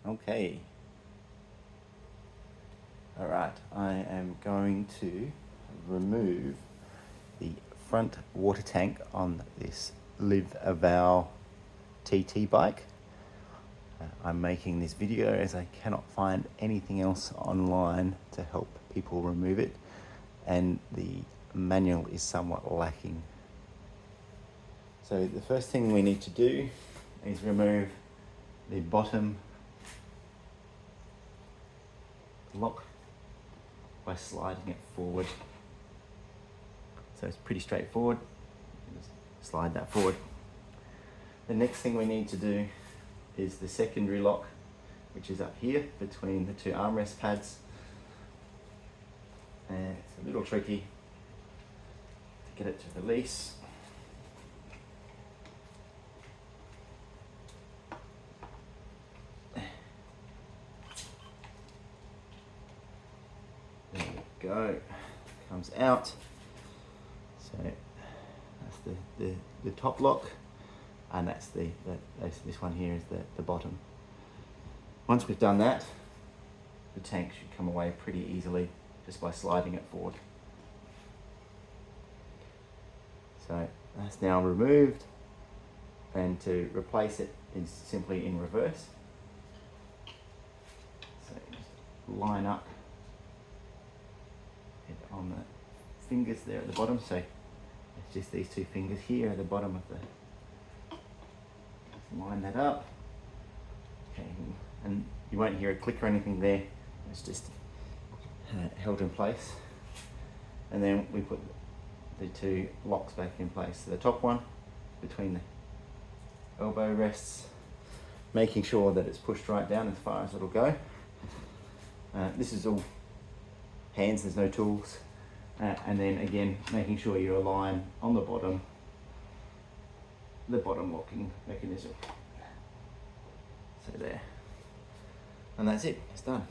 Okay. All right, I am going to remove the front water tank on this Liv Avow TT bike. I'm making this video as I cannot find anything else online to help people remove it, and the manual is somewhat lacking. So the first thing we need to do is remove the bottom lock by sliding it forward. So it's pretty straightforward. Just slide that forward. The next thing we need to do is the secondary lock, which is up here between the two armrest pads. And it's a little tricky to get it to release. There we go. Comes out. So that's the top lock, and that's this one here is the bottom. Once we've done that, the tank should come away pretty easily just by sliding it forward. So that's now removed, and to replace it is simply in reverse. So just line up it on the fingers there at the bottom. So it's just these two fingers here at the bottom of the, just line that up. Okay, and you won't hear a click or anything there. It's just held in place. And then we put the two locks back in place. So the top one between the elbow rests, making sure that it's pushed right down as far as it'll go. This is all hands, there's no tools. And then again, making sure you align on the bottom locking mechanism. So there. And that's it, it's done.